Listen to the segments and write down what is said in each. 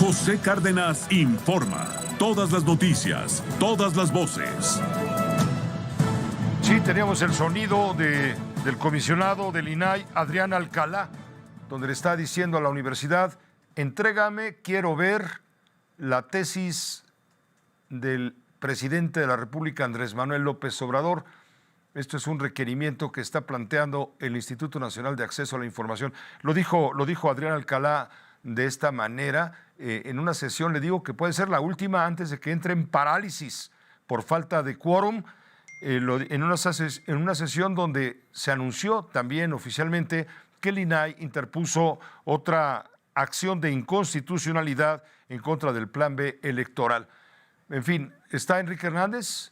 José Cárdenas informa. Todas las noticias, todas las voces. Sí, teníamos el sonido del comisionado del INAI, Adrián Alcalá, donde le está diciendo a la universidad: entrégame, quiero ver la tesis del presidente de la República, Andrés Manuel López Obrador. Esto es un requerimiento que está planteando el Instituto Nacional de Acceso a la Información. Lo dijo Adrián Alcalá de esta manera en una sesión. Le digo que puede ser la última antes de que entre en parálisis por falta de quórum. En una sesión donde se anunció también oficialmente que el INAI interpuso otra acción de inconstitucionalidad en contra del Plan B electoral. En fin, ¿está Enrique Hernández?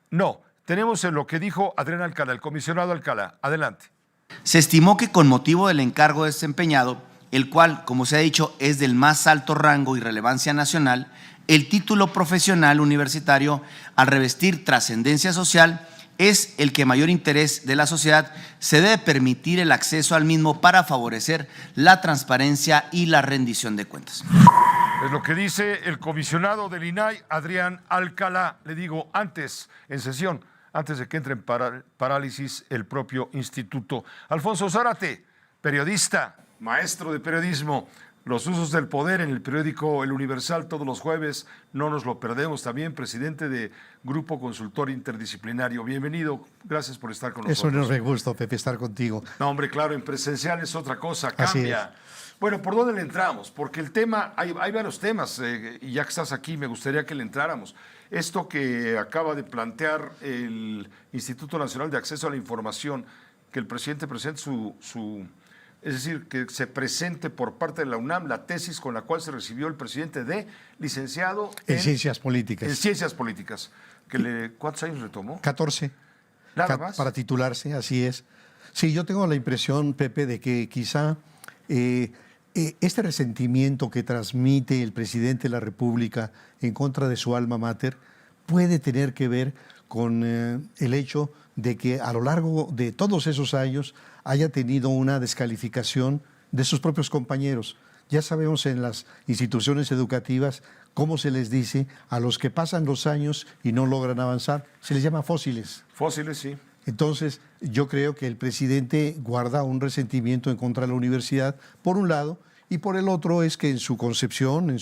No. Tenemos lo que dijo Adrián Alcalá, el comisionado Alcalá. Adelante. Se estimó que con motivo del encargo desempeñado, el cual, como se ha dicho, es del más alto rango y relevancia nacional, el título profesional universitario, al revestir trascendencia social, es el que mayor interés de la sociedad, se debe permitir el acceso al mismo para favorecer la transparencia y la rendición de cuentas. Es lo que dice el comisionado del INAI, Adrián Alcalá. Le digo, antes, en sesión, antes de que entre en parálisis el propio instituto. Alfonso Zárate, periodista, maestro de periodismo. Los usos del poder en el periódico El Universal todos los jueves, no nos lo perdemos. También presidente de Grupo Consultor Interdisciplinario. Bienvenido, gracias por estar con nosotros. Es un enorme gusto, Pepe, estar contigo. No, hombre, claro, en presencial es otra cosa, cambia. Bueno, ¿por dónde le entramos? Porque el tema, hay varios temas, y ya que estás aquí, me gustaría que le entráramos. Esto que acaba de plantear el Instituto Nacional de Acceso a la Información, que el presidente presente es decir, que se presente por parte de la UNAM la tesis con la cual se recibió el presidente de licenciado en Ciencias Políticas. En Ciencias Políticas. ¿Cuántos años le tomó? 14. ¿Nada más? Para titularse, así es. Sí, yo tengo la impresión, Pepe, de que quizá este resentimiento que transmite el presidente de la República en contra de su alma mater puede tener que ver con el hecho de que a lo largo de todos esos años haya tenido una descalificación de sus propios compañeros. Ya sabemos en las instituciones educativas cómo se les dice a los que pasan los años y no logran avanzar. Se les llama fósiles. Fósiles, sí. Entonces, yo creo que el presidente guarda un resentimiento en contra de la universidad, por un lado, y por el otro es que en su concepción, en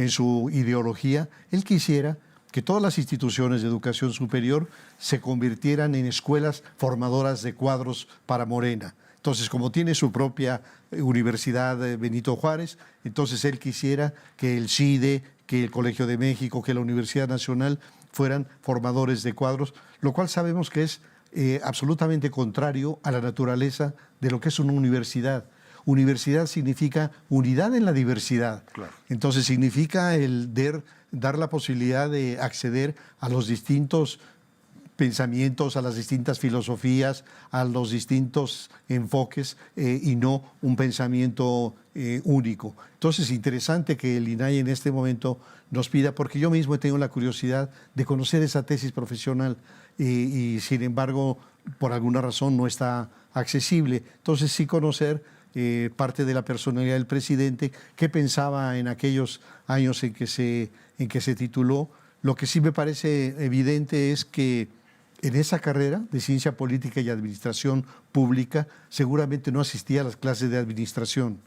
su ideología, él quisiera que todas las instituciones de educación superior se convirtieran en escuelas formadoras de cuadros para Morena. Entonces, como tiene su propia Universidad Benito Juárez, entonces él quisiera que el CIDE, que el Colegio de México, que la Universidad Nacional fueran formadores de cuadros, lo cual sabemos que es absolutamente contrario a la naturaleza de lo que es una universidad. Universidad significa unidad en la diversidad. Claro. Entonces significa dar la posibilidad de acceder a los distintos pensamientos, a las distintas filosofías, a los distintos enfoques y no un pensamiento único. Entonces es interesante que el INAI en este momento nos pida, porque yo mismo he tenido la curiosidad de conocer esa tesis profesional y sin embargo por alguna razón no está accesible. Entonces sí conocer parte de la personalidad del presidente, qué pensaba en aquellos años en que se tituló. Lo que sí me parece evidente es que en esa carrera de Ciencia Política y Administración Pública seguramente no asistía a las clases de administración,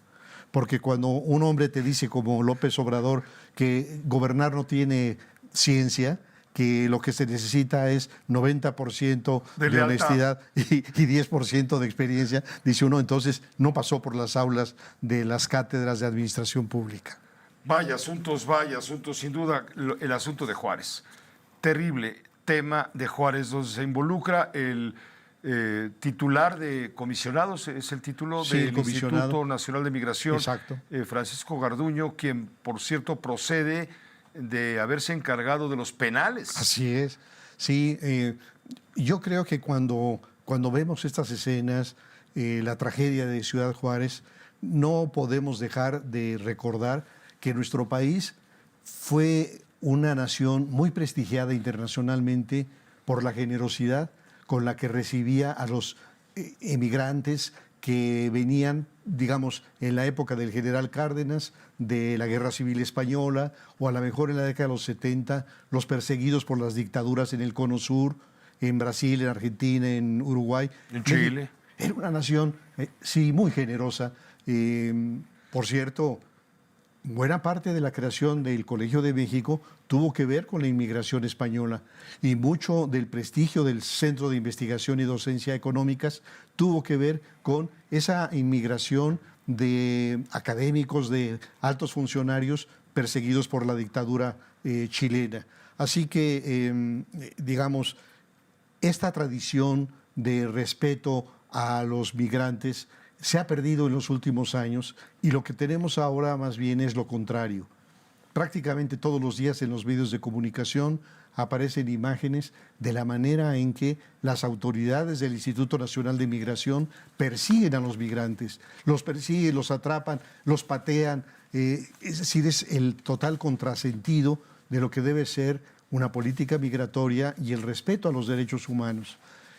porque cuando un hombre te dice como López Obrador que gobernar no tiene ciencia, que lo que se necesita es 90% de honestidad y 10% de experiencia, dice uno, entonces no pasó por las aulas de las cátedras de administración pública. Vaya asuntos, sin duda el asunto de Juárez. Terrible tema de Juárez, donde se involucra el titular de comisionados, es el título del Instituto Nacional de Migración. Exacto. Francisco Garduño, quien por cierto procede de haberse encargado de los penales. Así es. Sí, yo creo que cuando vemos estas escenas, la tragedia de Ciudad Juárez, no podemos dejar de recordar que nuestro país fue una nación muy prestigiada internacionalmente por la generosidad con la que recibía a los emigrantes que venían, digamos, en la época del general Cárdenas, de la Guerra Civil Española, o a lo mejor en la década de los 70, los perseguidos por las dictaduras en el Cono Sur, en Brasil, en Argentina, en Uruguay. En Chile. Era una nación, sí, muy generosa. Por cierto, buena parte de la creación del Colegio de México tuvo que ver con la inmigración española y mucho del prestigio del Centro de Investigación y Docencia Económicas tuvo que ver con esa inmigración de académicos, de altos funcionarios perseguidos por la dictadura chilena. Así que, digamos, esta tradición de respeto a los migrantes se ha perdido en los últimos años y lo que tenemos ahora más bien es lo contrario. Prácticamente todos los días en los medios de comunicación aparecen imágenes de la manera en que las autoridades del Instituto Nacional de Migración persiguen a los migrantes, los persiguen, los atrapan, los patean. Es decir, es el total contrasentido de lo que debe ser una política migratoria y el respeto a los derechos humanos.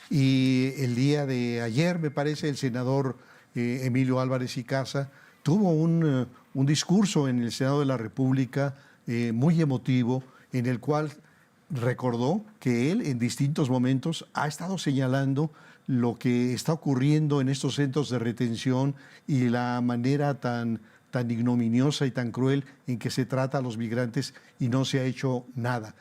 Y el día de ayer, me parece, el senador Emilio Álvarez y Casa tuvo un discurso en el Senado de la República muy emotivo, en el cual recordó que él en distintos momentos ha estado señalando lo que está ocurriendo en estos centros de retención y la manera tan ignominiosa y tan cruel en que se trata a los migrantes y no se ha hecho nada.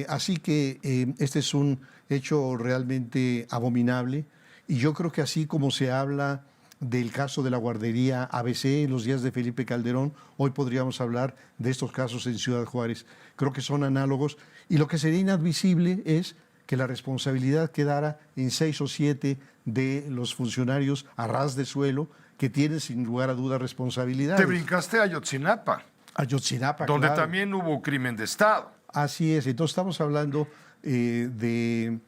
Así que este es un hecho realmente abominable y yo creo que así como se habla del caso de la guardería ABC en los días de Felipe Calderón, hoy podríamos hablar de estos casos en Ciudad Juárez. Creo que son análogos y lo que sería inadmisible es que la responsabilidad quedara en 6 o 7 de los funcionarios a ras de suelo que tienen sin lugar a duda responsabilidades. Te brincaste a Ayotzinapa. Ayotzinapa, donde claro. también hubo crimen de Estado. Así es, entonces estamos hablando de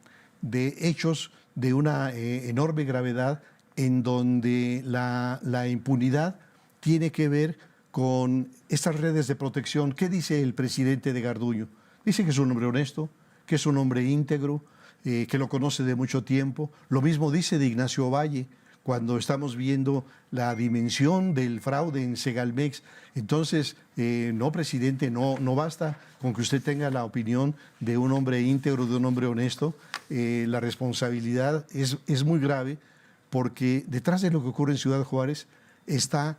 hechos de una enorme gravedad en donde la impunidad tiene que ver con estas redes de protección. ¿Qué dice el presidente de Garduño? Dice que es un hombre honesto, que es un hombre íntegro, que lo conoce de mucho tiempo. Lo mismo dice de Ignacio Valle, cuando estamos viendo la dimensión del fraude en Segalmex. Entonces, no, presidente, no basta con que usted tenga la opinión de un hombre íntegro, de un hombre honesto. La responsabilidad es muy grave porque detrás de lo que ocurre en Ciudad Juárez está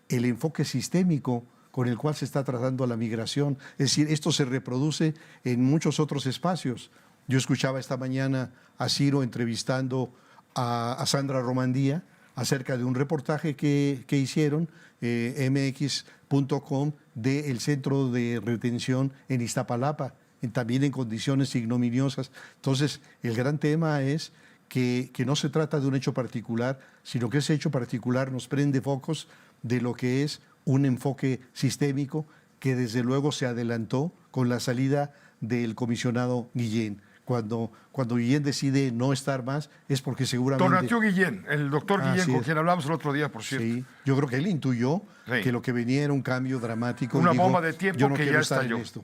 el enfoque sistémico con el cual se está tratando a la migración. Es decir, esto se reproduce en muchos otros espacios. Yo escuchaba esta mañana a Ciro entrevistando a Sandra Romandía acerca de un reportaje que hicieron mx.com del centro de retención en Iztapalapa, también en condiciones ignominiosas. Entonces, el gran tema es que no se trata de un hecho particular, sino que ese hecho particular nos prende focos de lo que es un enfoque sistémico que desde luego se adelantó con la salida del comisionado Guillén. Cuando Guillén decide no estar más es porque seguramente... Tonatiuh Guillén, el doctor Guillén, con quien hablamos el otro día, por cierto. Sí, yo creo que él intuyó que lo que venía era un cambio dramático. Una y dijo, bomba de tiempo yo no que quiero ya estar estalló. en esto.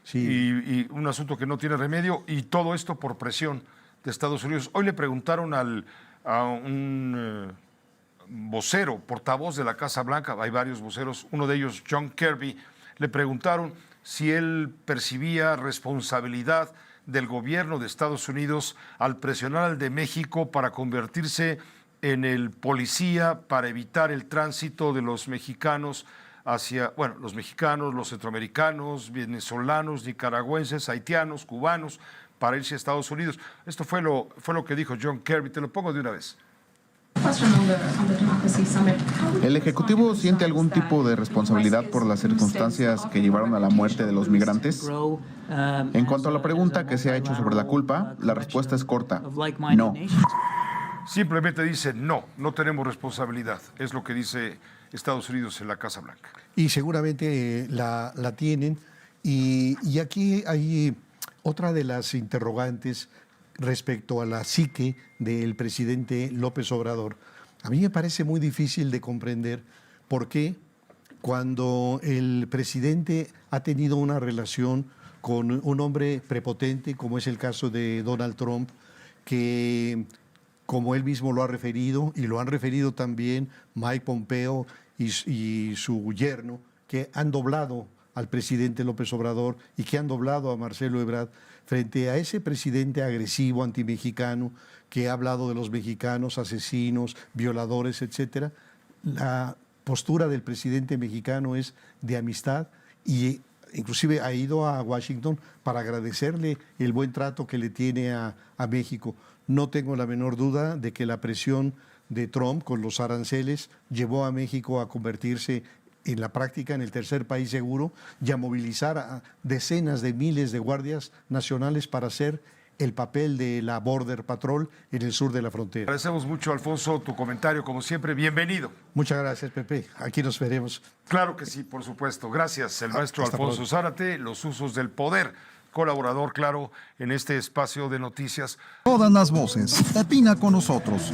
Sí. Y un asunto que no tiene remedio, y todo esto por presión de Estados Unidos. Hoy le preguntaron a un vocero, portavoz de la Casa Blanca, hay varios voceros, uno de ellos, John Kirby, le preguntaron si él percibía responsabilidad del gobierno de Estados Unidos al presionar al de México para convertirse en el policía para evitar el tránsito de los mexicanos hacia, bueno, los mexicanos, los centroamericanos, venezolanos, nicaragüenses, haitianos, cubanos, para irse a Estados Unidos. Esto fue lo que dijo John Kirby. Te lo pongo de una vez. ¿El Ejecutivo siente algún tipo de responsabilidad por las circunstancias que llevaron a la muerte de los migrantes? En cuanto a la pregunta que se ha hecho sobre la culpa, la respuesta es corta: no. Simplemente dice no tenemos responsabilidad. Es lo que dice Estados Unidos en la Casa Blanca. Y seguramente la tienen. Y aquí hay otra de las interrogantes respecto a la psique del presidente López Obrador. A mí me parece muy difícil de comprender por qué cuando el presidente ha tenido una relación con un hombre prepotente, como es el caso de Donald Trump, que como él mismo lo ha referido, y lo han referido también Mike Pompeo y su yerno, que han doblado al presidente López Obrador y que han doblado a Marcelo Ebrard frente a ese presidente agresivo, antimexicano, que ha hablado de los mexicanos, asesinos, violadores, etcétera. La postura del presidente mexicano es de amistad y inclusive ha ido a Washington para agradecerle el buen trato que le tiene a México. No tengo la menor duda de que la presión de Trump con los aranceles llevó a México a convertirse en la práctica en el tercer país seguro y a movilizar a decenas de miles de guardias nacionales para hacer el papel de la Border Patrol en el sur de la frontera. Agradecemos mucho, Alfonso, tu comentario, como siempre, bienvenido. Muchas gracias, Pepe. Aquí nos veremos. Claro que sí, por supuesto. Gracias, el maestro Hasta Alfonso pronto. Zárate, los usos del poder, colaborador, claro, en este espacio de noticias. Todas las voces. Opina con nosotros.